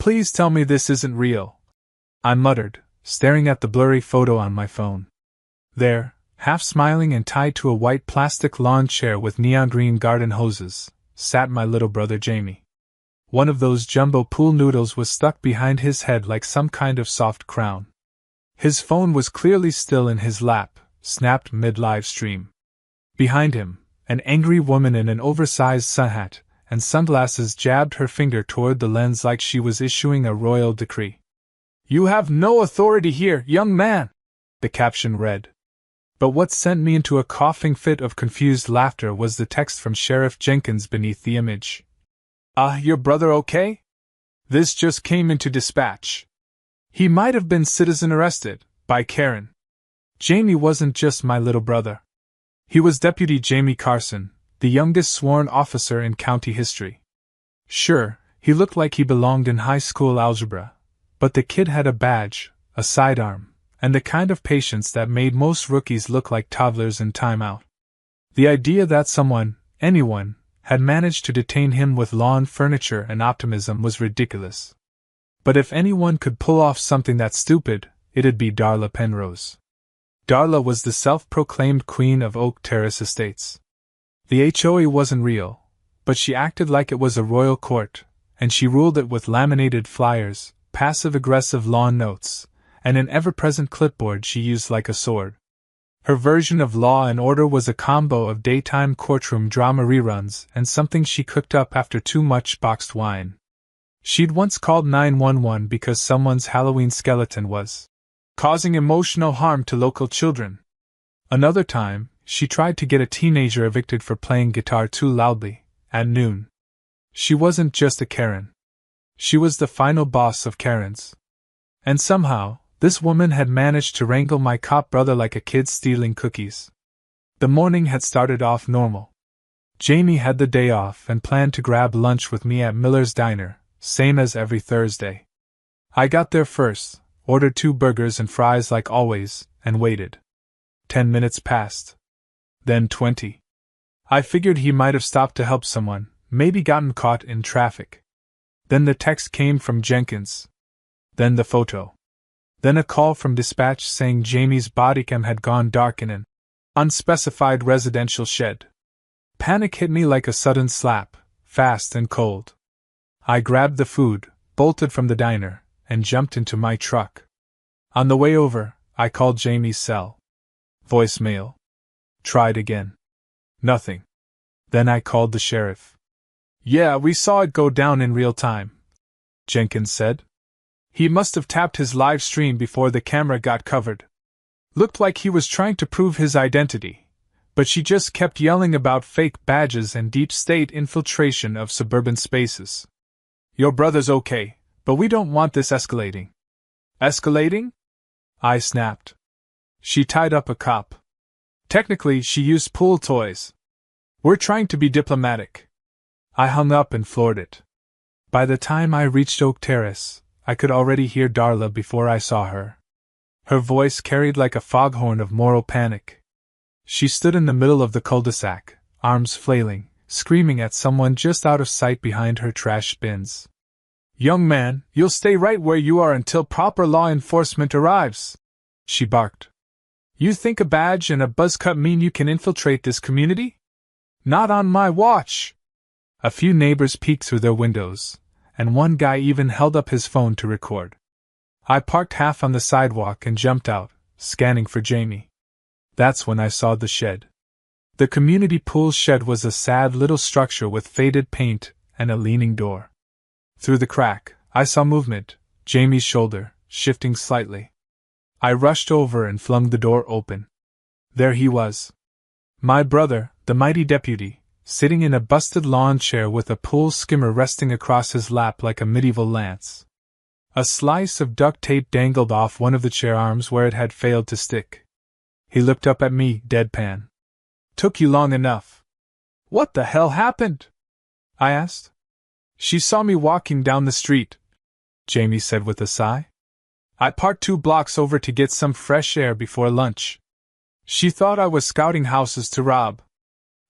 Please tell me this isn't real, I muttered, staring at the blurry photo on my phone. There, half smiling and tied to a white plastic lawn chair with neon green garden hoses, sat my little brother Jamie. One of those jumbo pool noodles was stuck behind his head like some kind of soft crown. His phone was clearly still in his lap, snapped mid-live stream. Behind him, an angry woman in an oversized sun hat and sunglasses jabbed her finger toward the lens like she was issuing a royal decree. "You have no authority here, young man," the caption read. But what sent me into a coughing fit of confused laughter was the text from Sheriff Jenkins beneath the image. Your brother okay? This just came into dispatch. He might have been citizen arrested, by Karen. Jamie wasn't just my little brother. He was Deputy Jamie Carson, the youngest sworn officer in county history. Sure, he looked like he belonged in high school algebra, but the kid had a badge, a sidearm, and the kind of patience that made most rookies look like toddlers in timeout. The idea that someone, anyone, had managed to detain him with lawn furniture and optimism was ridiculous. But if anyone could pull off something that stupid, it'd be Darla Penrose. Darla was the self-proclaimed queen of Oak Terrace Estates. The HOA wasn't real, but she acted like it was a royal court, and she ruled it with laminated flyers, passive-aggressive lawn notes, and an ever-present clipboard she used like a sword. Her version of Law and Order was a combo of daytime courtroom drama reruns and something she cooked up after too much boxed wine. She'd once called 911 because someone's Halloween skeleton was causing emotional harm to local children. Another time, she tried to get a teenager evicted for playing guitar too loudly, at noon. She wasn't just a Karen. She was the final boss of Karens. And somehow, this woman had managed to wrangle my cop brother like a kid stealing cookies. The morning had started off normal. Jamie had the day off and planned to grab lunch with me at Miller's Diner, same as every Thursday. I got there first, ordered 2 burgers and fries like always, and waited. 10 minutes passed. Then 20. I figured he might have stopped to help someone, maybe gotten caught in traffic. Then the text came from Jenkins. Then the photo. Then a call from dispatch saying Jamie's bodycam had gone dark in an unspecified residential shed. Panic hit me like a sudden slap, fast and cold. I grabbed the food, bolted from the diner, and jumped into my truck. On the way over, I called Jamie's cell. Voicemail. Tried again. Nothing. Then I called the sheriff. "Yeah, we saw it go down in real time," Jenkins said. "He must have tapped his live stream before the camera got covered. Looked like he was trying to prove his identity, but she just kept yelling about fake badges and deep state infiltration of suburban spaces. Your brother's okay, but we don't want this escalating." "Escalating?" I snapped. She tied up a cop. "Technically, she used pool toys. We're trying to be diplomatic." I hung up and floored it. By the time I reached Oak Terrace, I could already hear Darla before I saw her. Her voice carried like a foghorn of moral panic. She stood in the middle of the cul-de-sac, arms flailing, screaming at someone just out of sight behind her trash bins. "Young man, you'll stay right where you are until proper law enforcement arrives," she barked. "You think a badge and a buzz cut mean you can infiltrate this community? Not on my watch." A few neighbors peeked through their windows, and one guy even held up his phone to record. I parked half on the sidewalk and jumped out, scanning for Jamie. That's when I saw the shed. The community pool shed was a sad little structure with faded paint and a leaning door. Through the crack, I saw movement, Jamie's shoulder, shifting slightly. I rushed over and flung the door open. There he was. My brother, the mighty deputy, sitting in a busted lawn chair with a pool skimmer resting across his lap like a medieval lance. A slice of duct tape dangled off one of the chair arms where it had failed to stick. He looked up at me, deadpan. "Took you long enough." "What the hell happened?" I asked. "She saw me walking down the street," Jamie said with a sigh. "I parked 2 blocks over to get some fresh air before lunch. She thought I was scouting houses to rob.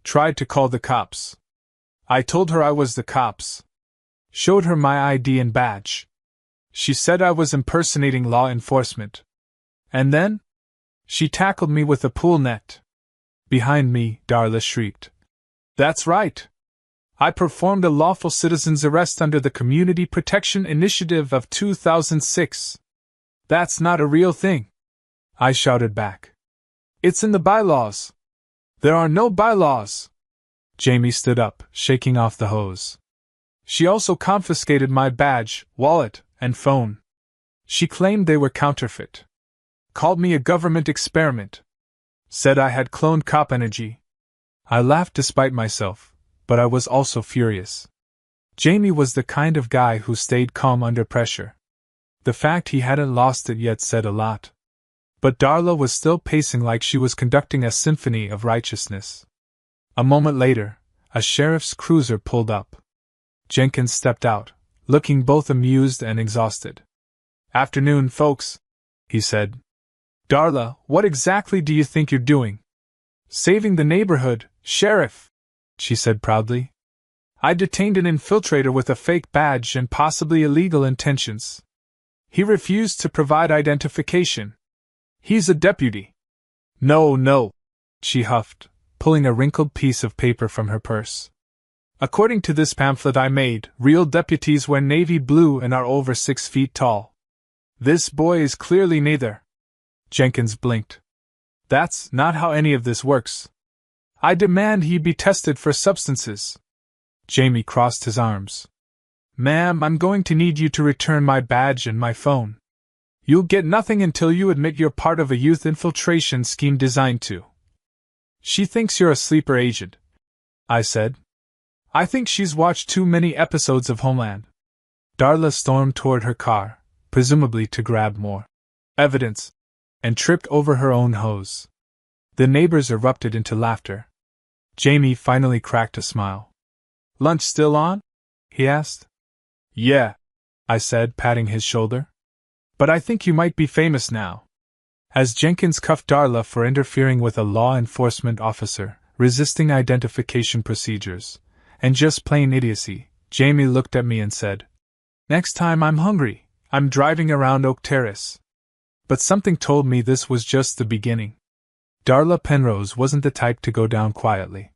Tried to call the cops. I told her I was the cops. Showed her my ID and badge. She said I was impersonating law enforcement. And then? She tackled me with a pool net. Behind me, Darla shrieked. That's right. I performed a lawful citizen's arrest under the Community Protection Initiative of 2006. That's not a real thing, I shouted back. It's in the bylaws. There are no bylaws. Jamie stood up, shaking off the hose. She also confiscated my badge, wallet, and phone. She claimed they were counterfeit. Called me a government experiment. Said I had cloned cop energy. I laughed despite myself, but I was also furious. Jamie was the kind of guy who stayed calm under pressure. The fact he hadn't lost it yet said a lot. But Darla was still pacing like she was conducting a symphony of righteousness. A moment later, a sheriff's cruiser pulled up. Jenkins stepped out, looking both amused and exhausted. Afternoon, folks, he said. Darla, what exactly do you think you're doing? Saving the neighborhood, Sheriff, she said proudly. I detained an infiltrator with a fake badge and possibly illegal intentions. He refused to provide identification. He's a deputy. No, she huffed, pulling a wrinkled piece of paper from her purse. According to this pamphlet I made, real deputies wear navy blue and are over 6 feet tall. This boy is clearly neither. Jenkins blinked. That's not how any of this works. I demand he be tested for substances. Jamie crossed his arms. Ma'am, I'm going to need you to return my badge and my phone. You'll get nothing until you admit you're part of a youth infiltration scheme designed to. She thinks you're a sleeper agent, I said. I think she's watched too many episodes of Homeland. Darla stormed toward her car, presumably to grab more evidence, and tripped over her own hose. The neighbors erupted into laughter. Jamie finally cracked a smile. Lunch still on? He asked. Yeah, I said, patting his shoulder. But I think you might be famous now. As Jenkins cuffed Darla for interfering with a law enforcement officer, resisting identification procedures, and just plain idiocy, Jamie looked at me and said, Next time I'm hungry, I'm driving around Oak Terrace. But something told me this was just the beginning. Darla Penrose wasn't the type to go down quietly.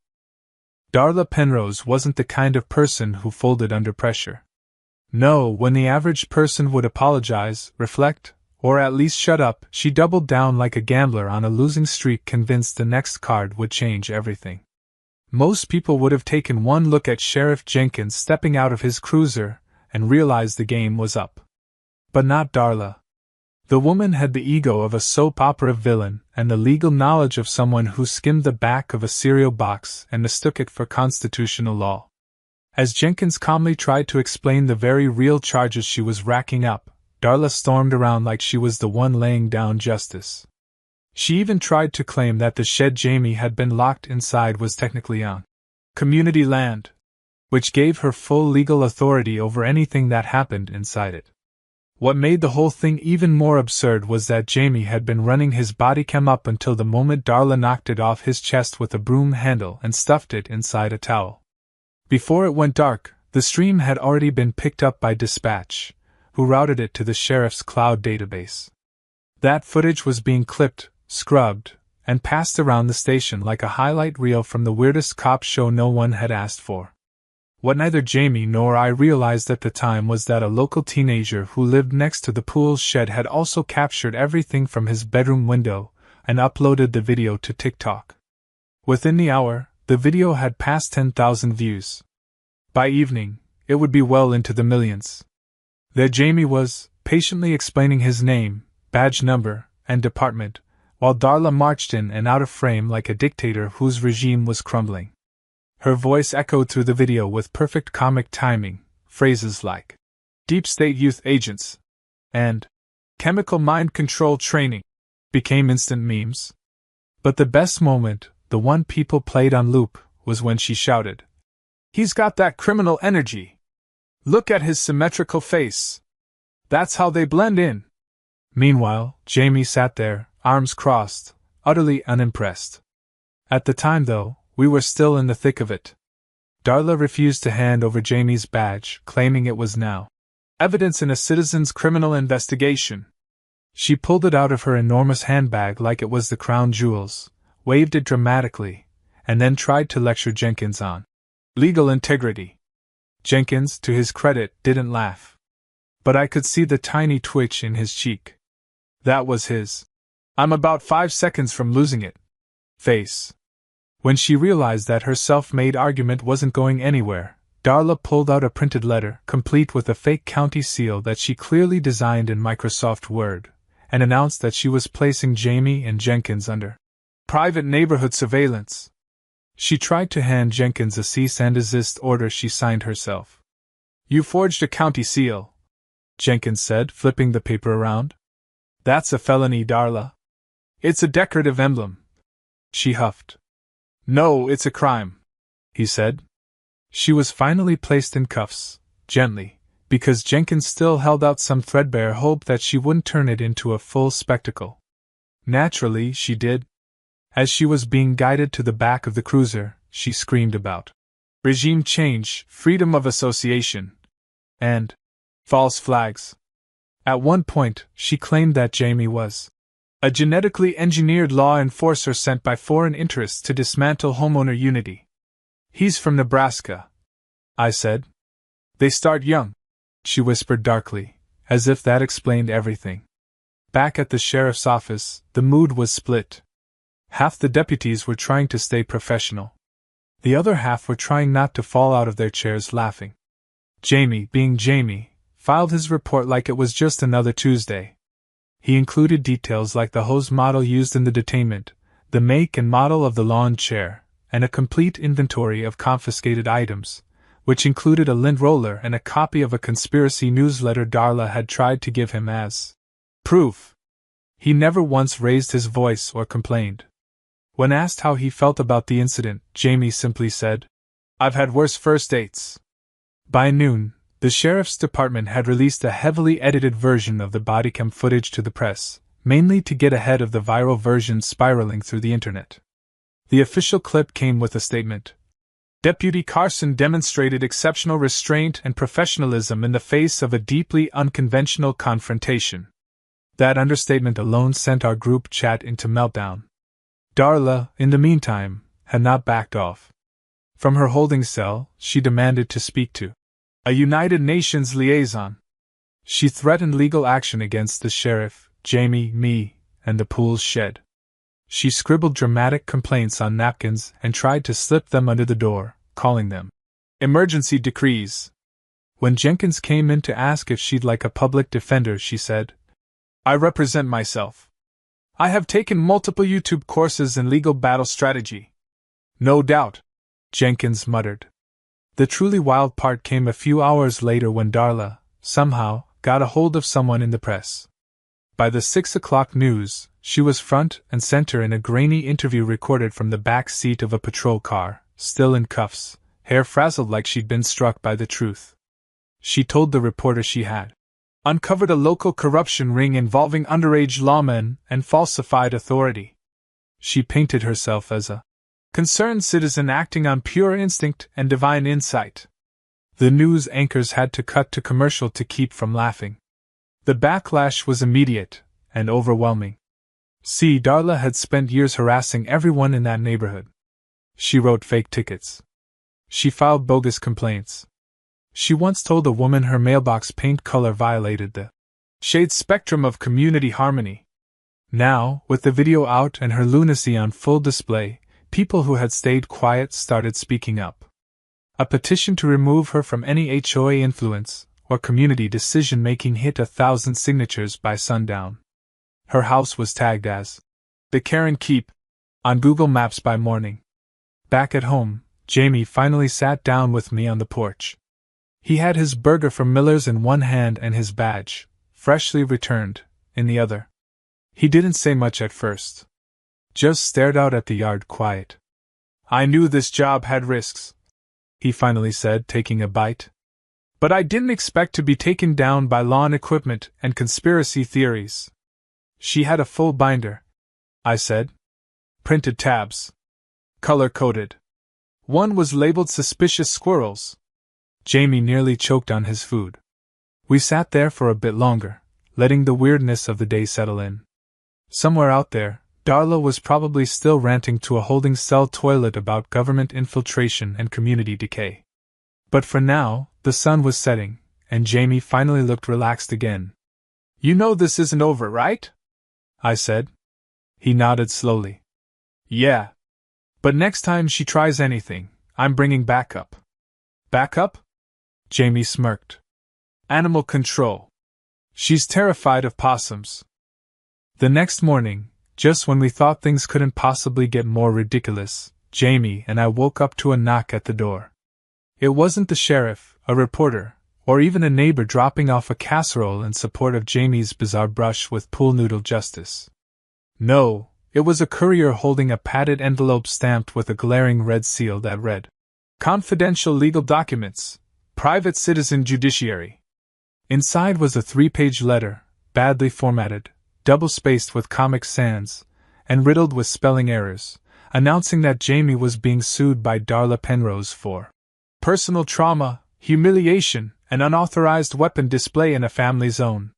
Darla Penrose wasn't the kind of person who folded under pressure. No, when the average person would apologize, reflect, or at least shut up, she doubled down like a gambler on a losing streak, convinced the next card would change everything. Most people would have taken one look at Sheriff Jenkins stepping out of his cruiser and realized the game was up. But not Darla. The woman had the ego of a soap opera villain and the legal knowledge of someone who skimmed the back of a cereal box and mistook it for constitutional law. As Jenkins calmly tried to explain the very real charges she was racking up, Darla stormed around like she was the one laying down justice. She even tried to claim that the shed Jamie had been locked inside was technically on community land, which gave her full legal authority over anything that happened inside it. What made the whole thing even more absurd was that Jamie had been running his body cam up until the moment Darla knocked it off his chest with a broom handle and stuffed it inside a towel. Before it went dark, the stream had already been picked up by Dispatch, who routed it to the sheriff's cloud database. That footage was being clipped, scrubbed, and passed around the station like a highlight reel from the weirdest cop show no one had asked for. What neither Jamie nor I realized at the time was that a local teenager who lived next to the pool's shed had also captured everything from his bedroom window and uploaded the video to TikTok. Within the hour, the video had passed 10,000 views. By evening, it would be well into the millions. There Jamie was, patiently explaining his name, badge number, and department, while Darla marched in and out of frame like a dictator whose regime was crumbling. Her voice echoed through the video with perfect comic timing. Phrases like "Deep State Youth Agents" and "Chemical Mind Control Training" became instant memes. But the best moment, the one people played on loop, was when she shouted, "He's got that criminal energy! Look at his symmetrical face! That's how they blend in!" Meanwhile, Jamie sat there, arms crossed, utterly unimpressed. At the time, though, we were still in the thick of it. Darla refused to hand over Jamie's badge, claiming it was now Evidence in a citizen's criminal investigation. She pulled it out of her enormous handbag like it was the crown jewels, waved it dramatically, and then tried to lecture Jenkins on legal integrity. Jenkins, to his credit, didn't laugh. But I could see the tiny twitch in his cheek. That was his "I'm about 5 seconds from losing it" face. When she realized that her self-made argument wasn't going anywhere, Darla pulled out a printed letter, complete with a fake county seal that she clearly designed in Microsoft Word, and announced that she was placing Jamie and Jenkins under private neighborhood surveillance. She tried to hand Jenkins a cease and desist order she signed herself. "You forged a county seal," Jenkins said, flipping the paper around. "That's a felony, Darla." "It's a decorative emblem," she huffed. "No, it's a crime," he said. She was finally placed in cuffs, gently, because Jenkins still held out some threadbare hope that she wouldn't turn it into a full spectacle. Naturally, she did. As she was being guided to the back of the cruiser, she screamed about regime change, freedom of association, and false flags. At one point, she claimed that Jamie was a genetically engineered law enforcer sent by foreign interests to dismantle homeowner unity. "He's from Nebraska," I said. "They start young," she whispered darkly, as if that explained everything. Back at the sheriff's office, the mood was split. Half the deputies were trying to stay professional. The other half were trying not to fall out of their chairs laughing. Jamie, being Jamie, filed his report like it was just another Tuesday. He included details like the hose model used in the detainment, the make and model of the lawn chair, and a complete inventory of confiscated items, which included a lint roller and a copy of a conspiracy newsletter Darla had tried to give him as proof. He never once raised his voice or complained. When asked how he felt about the incident, Jamie simply said, "I've had worse first dates." By noon, the sheriff's department had released a heavily edited version of the bodycam footage to the press, mainly to get ahead of the viral version spiraling through the internet. The official clip came with a statement. Deputy Carson demonstrated exceptional restraint and professionalism in the face of a deeply unconventional confrontation. That understatement alone sent our group chat into meltdown. Darla, in the meantime, had not backed off. From her holding cell, she demanded to speak to a United Nations liaison. She threatened legal action against the sheriff, Jamie, me, and the pool's shed. She scribbled dramatic complaints on napkins and tried to slip them under the door, calling them emergency decrees. When Jenkins came in to ask if she'd like a public defender, she said, "I represent myself. I have taken multiple YouTube courses in legal battle strategy." "No doubt," Jenkins muttered. The truly wild part came a few hours later when Darla, somehow, got a hold of someone in the press. By the 6 o'clock news, she was front and center in a grainy interview recorded from the back seat of a patrol car, still in cuffs, hair frazzled like she'd been struck by the truth. She told the reporter she had uncovered a local corruption ring involving underage lawmen and falsified authority. She painted herself as a concerned citizen acting on pure instinct and divine insight. The news anchors had to cut to commercial to keep from laughing. The backlash was immediate and overwhelming. See, Darla had spent years harassing everyone in that neighborhood. She wrote fake tickets. She filed bogus complaints. She once told a woman her mailbox paint color violated the shade spectrum of community harmony. Now, with the video out and her lunacy on full display, people who had stayed quiet started speaking up. A petition to remove her from any HOA influence or community decision-making hit 1,000 signatures by sundown. Her house was tagged as the Karen Keep on Google Maps by morning. Back at home, Jamie finally sat down with me on the porch. He had his burger from Miller's in one hand and his badge, freshly returned, in the other. He didn't say much at first. Just stared out at the yard quiet. "I knew this job had risks," he finally said, taking a bite. "But I didn't expect to be taken down by lawn equipment and conspiracy theories." "She had a full binder," I said. "Printed tabs. Color-coded. One was labeled Suspicious Squirrels." Jamie nearly choked on his food. We sat there for a bit longer, letting the weirdness of the day settle in. Somewhere out there, Darla was probably still ranting to a holding cell toilet about government infiltration and community decay. But for now, the sun was setting, and Jamie finally looked relaxed again. "You know this isn't over, right?" I said. He nodded slowly. "Yeah. But next time she tries anything, I'm bringing backup." "Backup?" Jamie smirked. "Animal control. She's terrified of possums." The next morning, just when we thought things couldn't possibly get more ridiculous, Jamie and I woke up to a knock at the door. It wasn't the sheriff, a reporter, or even a neighbor dropping off a casserole in support of Jamie's bizarre brush with pool noodle justice. No, it was a courier holding a padded envelope stamped with a glaring red seal that read, "Confidential legal documents, private citizen judiciary." Inside was a 3-page letter, badly formatted, double-spaced with Comic Sans, and riddled with spelling errors, announcing that Jamie was being sued by Darla Penrose for personal trauma, humiliation, and unauthorized weapon display in a family zone.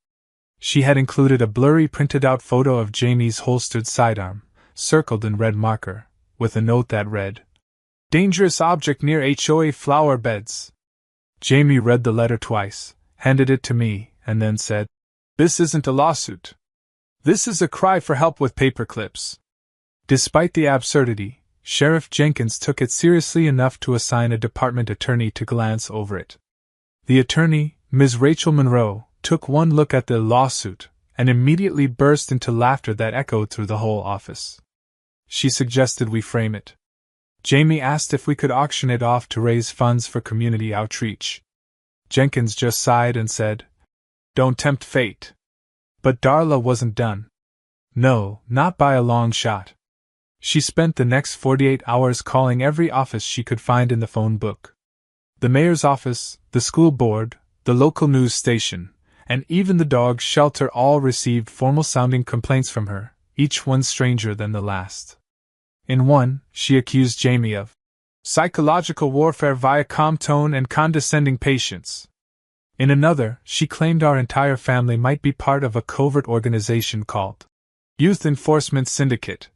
She had included a blurry printed-out photo of Jamie's holstered sidearm, circled in red marker, with a note that read, "Dangerous object near HOA flower beds." Jamie read the letter twice, handed it to me, and then said, "This isn't a lawsuit. This is a cry for help with paperclips." Despite the absurdity, Sheriff Jenkins took it seriously enough to assign a department attorney to glance over it. The attorney, Ms. Rachel Monroe, took one look at the lawsuit, and immediately burst into laughter that echoed through the whole office. She suggested we frame it. Jamie asked if we could auction it off to raise funds for community outreach. Jenkins just sighed and said, "Don't tempt fate." But Darla wasn't done. No, not by a long shot. She spent the next 48 hours calling every office she could find in the phone book. The mayor's office, the school board, the local news station, and even the dog shelter all received formal-sounding complaints from her, each one stranger than the last. In one, she accused Jamie of psychological warfare via calm tone and condescending patience. In another, she claimed our entire family might be part of a covert organization called Youth Enforcement Syndicate,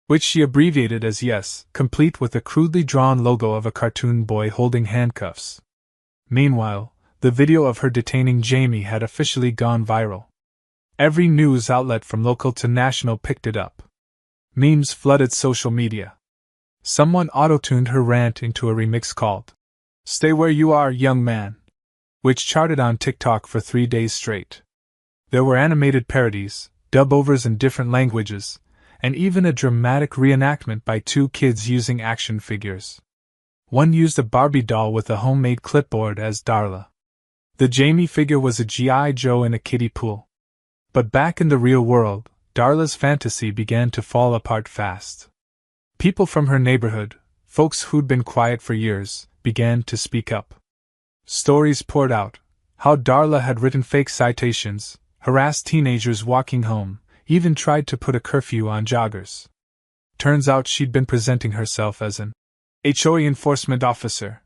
which she abbreviated as YES, complete with a crudely drawn logo of a cartoon boy holding handcuffs. Meanwhile, the video of her detaining Jamie had officially gone viral. Every news outlet from local to national picked it up. Memes flooded social media. Someone auto-tuned her rant into a remix called "Stay Where You Are, Young Man," which charted on TikTok for 3 days straight. There were animated parodies, dub-overs in different languages, and even a dramatic reenactment by 2 kids using action figures. One used a Barbie doll with a homemade clipboard as Darla. The Jamie figure was a G.I. Joe in a kiddie pool. But back in the real world, Darla's fantasy began to fall apart fast. People from her neighborhood, folks who'd been quiet for years, began to speak up. Stories poured out, how Darla had written fake citations, harassed teenagers walking home, even tried to put a curfew on joggers. Turns out she'd been presenting herself as an HOA enforcement officer,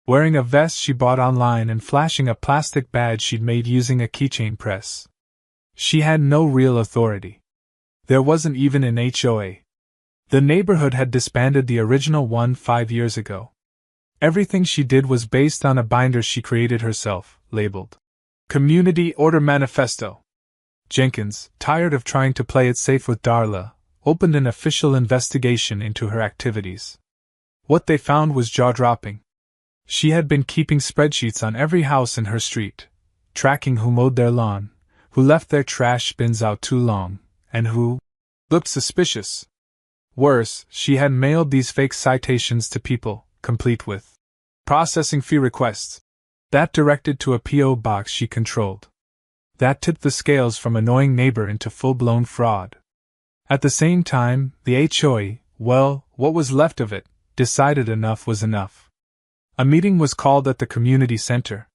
wearing a vest she bought online and flashing a plastic badge she'd made using a keychain press. She had no real authority. There wasn't even an HOA. The neighborhood had disbanded the original one 5 years ago. Everything she did was based on a binder she created herself, labeled Community Order Manifesto. Jenkins, tired of trying to play it safe with Darla, opened an official investigation into her activities. What they found was jaw-dropping. She had been keeping spreadsheets on every house in her street, tracking who mowed their lawn, who left their trash bins out too long, and who looked suspicious. Worse, she had mailed these fake citations to people, complete with processing fee requests. That directed to a P.O. box she controlled. That tipped the scales from annoying neighbor into full-blown fraud. At the same time, the HOA, well, what was left of it, decided enough was enough. A meeting was called at the community center.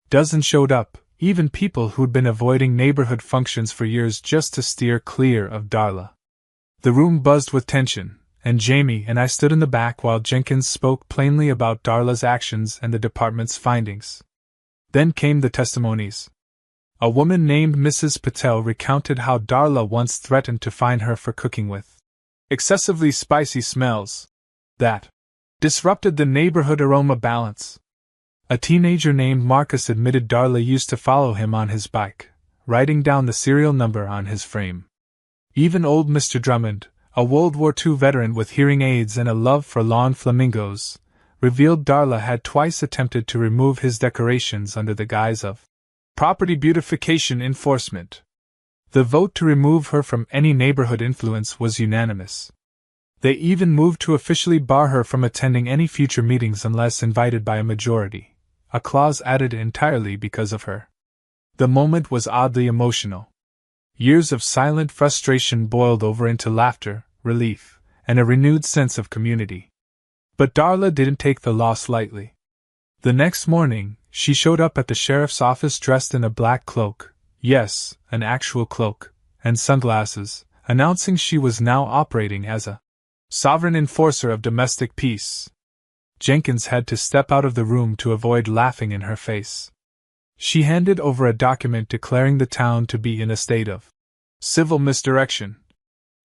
Dozens showed up, even people who'd been avoiding neighborhood functions for years just to steer clear of Darla. The room buzzed with tension, and Jamie and I stood in the back while Jenkins spoke plainly about Darla's actions and the department's findings. Then came the testimonies. A woman named Mrs. Patel recounted how Darla once threatened to fine her for cooking with excessively spicy smells that disrupted the neighborhood aroma balance. A teenager named Marcus admitted Darla used to follow him on his bike, writing down the serial number on his frame. Even old Mr. Drummond, a World War II veteran with hearing aids and a love for lawn flamingos, revealed Darla had twice attempted to remove his decorations under the guise of property beautification enforcement. The vote to remove her from any neighborhood influence was unanimous. They even moved to officially bar her from attending any future meetings unless invited by a majority, a clause added entirely because of her. The moment was oddly emotional. Years of silent frustration boiled over into laughter, relief, and a renewed sense of community. But Darla didn't take the loss lightly. The next morning, she showed up at the sheriff's office dressed in a black cloak, yes, an actual cloak, and sunglasses, announcing she was now operating as a sovereign enforcer of domestic peace. Jenkins had to step out of the room to avoid laughing in her face. She handed over a document declaring the town to be in a state of civil misdirection,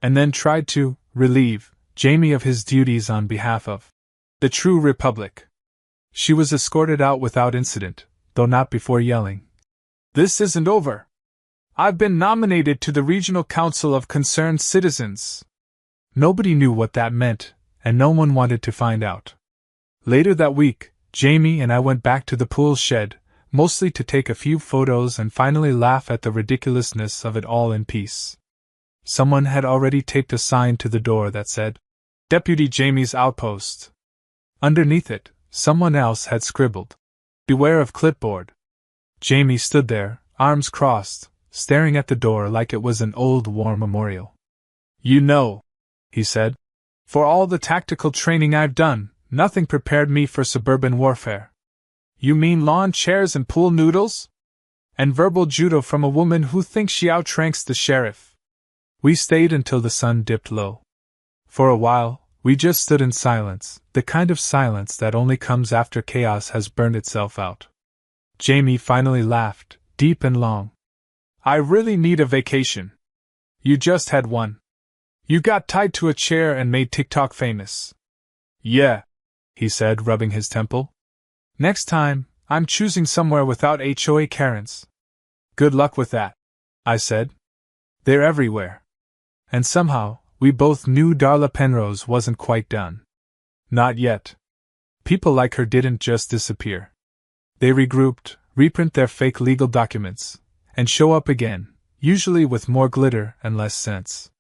and then tried to relieve Jamie of his duties on behalf of the true Republic. She was escorted out without incident, though not before yelling, "This isn't over! I've been nominated to the Regional Council of Concerned Citizens." Nobody knew what that meant, and no one wanted to find out. Later that week, Jamie and I went back to the pool shed, mostly to take a few photos and finally laugh at the ridiculousness of it all in peace. Someone had already taped a sign to the door that said, "Deputy Jamie's Outpost." Underneath it, someone else had scribbled, "Beware of clipboard." Jamie stood there, arms crossed, staring at the door like it was an old war memorial. "You know," he said, "for all the tactical training I've done, nothing prepared me for suburban warfare." "You mean lawn chairs and pool noodles? And verbal judo from a woman who thinks she outranks the sheriff." We stayed until the sun dipped low. For a while, we just stood in silence, the kind of silence that only comes after chaos has burned itself out. Jamie finally laughed, deep and long. "I really need a vacation." "You just had one. You got tied to a chair and made TikTok famous." "Yeah," he said, rubbing his temple. "Next time, I'm choosing somewhere without HOA Karens." "Good luck with that," I said. "They're everywhere." And somehow, we both knew Darla Penrose wasn't quite done. Not yet. People like her didn't just disappear. They regrouped, reprint their fake legal documents, and show up again, usually with more glitter and less sense.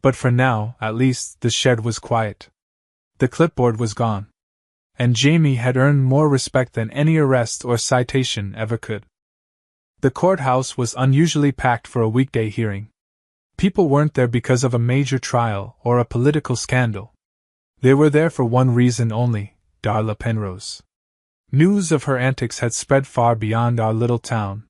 But for now, at least, the shed was quiet. The clipboard was gone. And Jamie had earned more respect than any arrest or citation ever could. The courthouse was unusually packed for a weekday hearing. People weren't there because of a major trial or a political scandal. They were there for one reason only: Darla Penrose. News of her antics had spread far beyond our little town.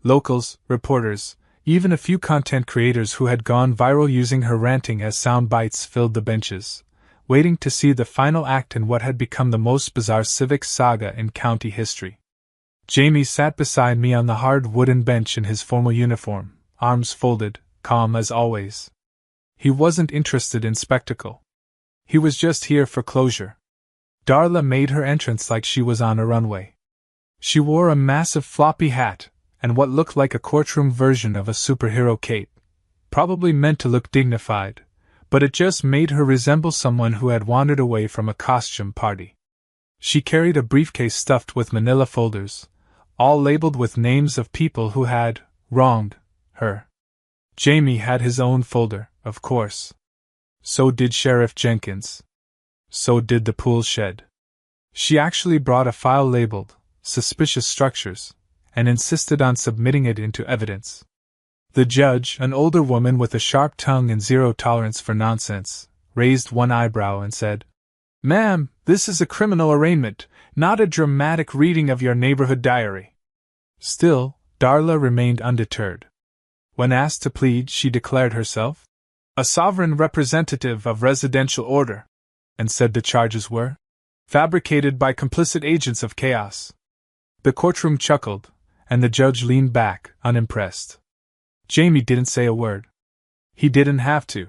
Locals, reporters, even a few content creators who had gone viral using her ranting as sound bites filled the benches, waiting to see the final act in what had become the most bizarre civic saga in county history. Jamie sat beside me on the hard wooden bench in his formal uniform, arms folded, calm as always. He wasn't interested in spectacle. He was just here for closure. Darla made her entrance like she was on a runway. She wore a massive floppy hat, and what looked like a courtroom version of a superhero cape, probably meant to look dignified, but it just made her resemble someone who had wandered away from a costume party. She carried a briefcase stuffed with manila folders, all labeled with names of people who had wronged her. Jamie had his own folder, of course. So did Sheriff Jenkins. So did the pool shed. She actually brought a file labeled Suspicious Structures, and insisted on submitting it into evidence. The judge, an older woman with a sharp tongue and zero tolerance for nonsense, raised one eyebrow and said, "Ma'am, this is a criminal arraignment, not a dramatic reading of your neighborhood diary." Still, Darla remained undeterred. When asked to plead, she declared herself a sovereign representative of residential order, and said the charges were fabricated by complicit agents of chaos. The courtroom chuckled, and the judge leaned back, unimpressed. Jamie didn't say a word. He didn't have to.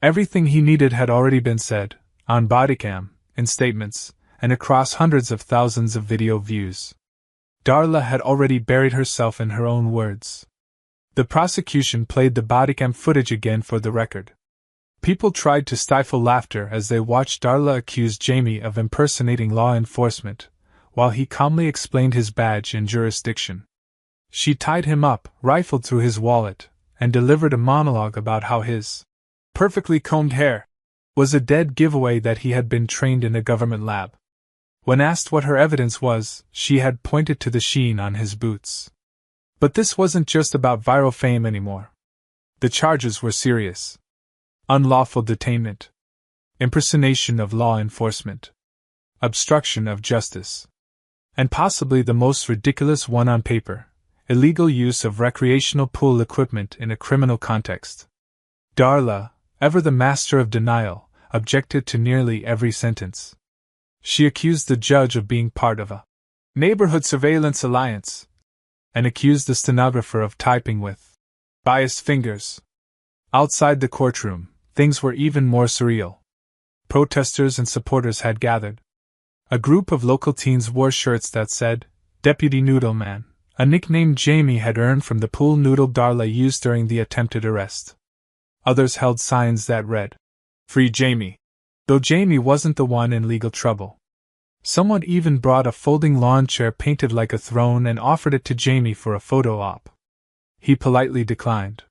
Everything he needed had already been said, on bodycam, in statements, and across hundreds of thousands of video views. Darla had already buried herself in her own words. The prosecution played the bodycam footage again for the record. People tried to stifle laughter as they watched Darla accuse Jamie of impersonating law enforcement, while he calmly explained his badge and jurisdiction. She tied him up, rifled through his wallet, and delivered a monologue about how his perfectly combed hair was a dead giveaway that he had been trained in a government lab. When asked what her evidence was, she had pointed to the sheen on his boots. But this wasn't just about viral fame anymore. The charges were serious. Unlawful detainment, impersonation of law enforcement, obstruction of justice, and possibly the most ridiculous one on paper, illegal use of recreational pool equipment in a criminal context. Darla, ever the master of denial, objected to nearly every sentence. She accused the judge of being part of a neighborhood surveillance alliance, and accused the stenographer of typing with biased fingers. Outside the courtroom, things were even more surreal. Protesters and supporters had gathered. A group of local teens wore shirts that said, Deputy Noodle Man, a nickname Jamie had earned from the pool noodle Darla used during the attempted arrest. Others held signs that read, Free Jamie, though Jamie wasn't the one in legal trouble. Someone even brought a folding lawn chair painted like a throne and offered it to Jamie for a photo op. He politely declined.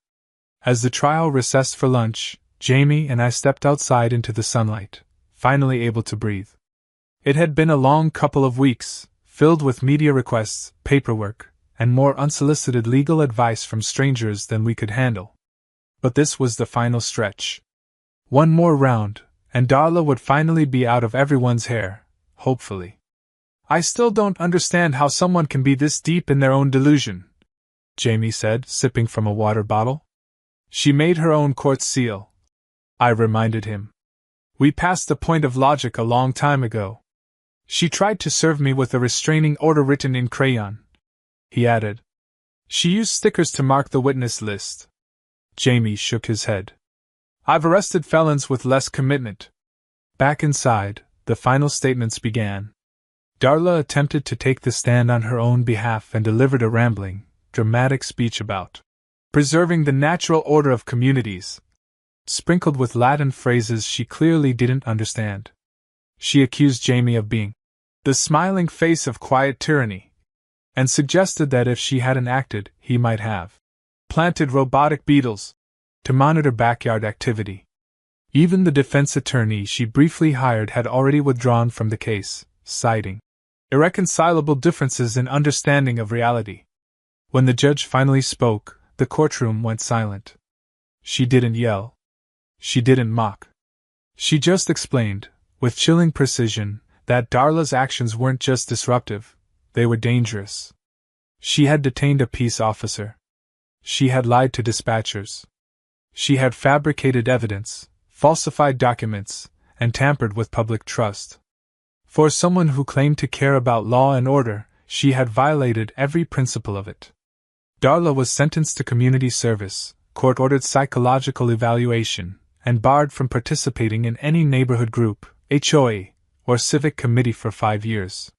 As the trial recessed for lunch, Jamie and I stepped outside into the sunlight, finally able to breathe. It had been a long couple of weeks, filled with media requests, paperwork, and more unsolicited legal advice from strangers than we could handle. But this was the final stretch. One more round, and Darla would finally be out of everyone's hair, hopefully. I still don't understand how someone can be this deep in their own delusion, Jamie said, sipping from a water bottle. She made her own court seal, I reminded him. We passed the point of logic a long time ago. She tried to serve me with a restraining order written in crayon, he added. She used stickers to mark the witness list. Jamie shook his head. I've arrested felons with less commitment. Back inside, the final statements began. Darla attempted to take the stand on her own behalf and delivered a rambling, dramatic speech about preserving the natural order of communities, sprinkled with Latin phrases she clearly didn't understand. She accused Jamie of being the smiling face of quiet tyranny, and suggested that if she hadn't acted, he might have planted robotic beetles to monitor backyard activity. Even the defense attorney she briefly hired had already withdrawn from the case, citing irreconcilable differences in understanding of reality. When the judge finally spoke, the courtroom went silent. She didn't yell. She didn't mock. She just explained, with chilling precision, that Darla's actions weren't just disruptive, they were dangerous. She had detained a peace officer. She had lied to dispatchers. She had fabricated evidence, falsified documents, and tampered with public trust. For someone who claimed to care about law and order, she had violated every principle of it. Darla was sentenced to community service, court-ordered psychological evaluation, and barred from participating in any neighborhood group, HOA, or civic committee for 5 years.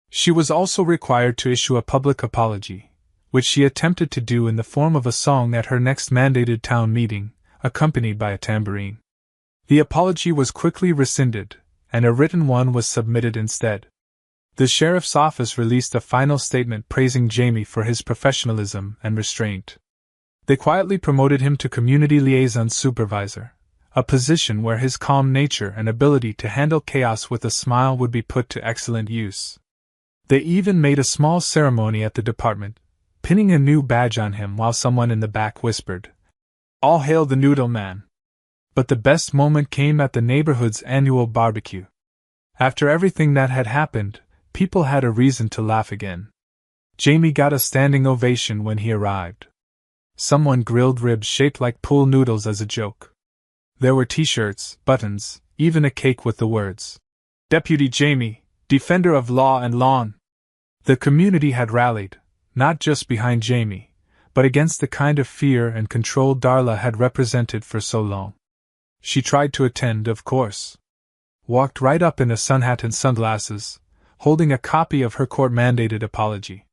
She was also required to issue a public apology, which she attempted to do in the form of a song at her next mandated town meeting, accompanied by a tambourine. The apology was quickly rescinded, and a written one was submitted instead. The sheriff's office released a final statement praising Jamie for his professionalism and restraint. They quietly promoted him to community liaison supervisor, a position where his calm nature and ability to handle chaos with a smile would be put to excellent use. They even made a small ceremony at the department, pinning a new badge on him while someone in the back whispered, "All hail the Noodle Man." But the best moment came at the neighborhood's annual barbecue. After everything that had happened, people had a reason to laugh again. Jamie got a standing ovation when he arrived. Someone grilled ribs shaped like pool noodles as a joke. There were t-shirts, buttons, even a cake with the words, "Deputy Jamie, Defender of Law and Lawn." The community had rallied, not just behind Jamie, but against the kind of fear and control Darla had represented for so long. She tried to attend, of course. Walked right up in a sun hat and sunglasses, holding a copy of her court-mandated apology.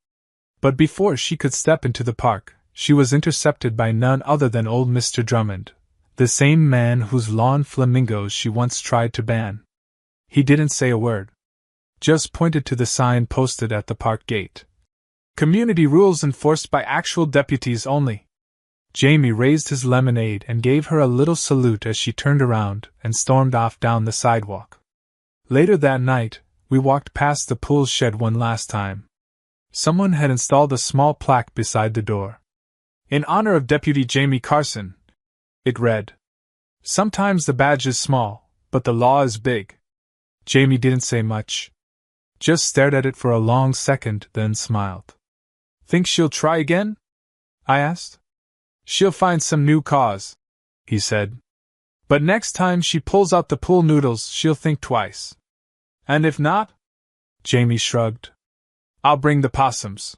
But before she could step into the park, she was intercepted by none other than old Mr. Drummond, the same man whose lawn flamingos she once tried to ban. He didn't say a word. Just pointed to the sign posted at the park gate. Community rules enforced by actual deputies only. Jamie raised his lemonade and gave her a little salute as she turned around and stormed off down the sidewalk. Later that night, we walked past the pool shed one last time. Someone had installed a small plaque beside the door. In honor of Deputy Jamie Carson, it read. Sometimes the badge is small, but the law is big. Jamie didn't say much. Just stared at it for a long second, then smiled. Think she'll try again? I asked. She'll find some new cause, he said. But next time she pulls out the pool noodles, she'll think twice. And if not? Jamie shrugged. I'll bring the possums.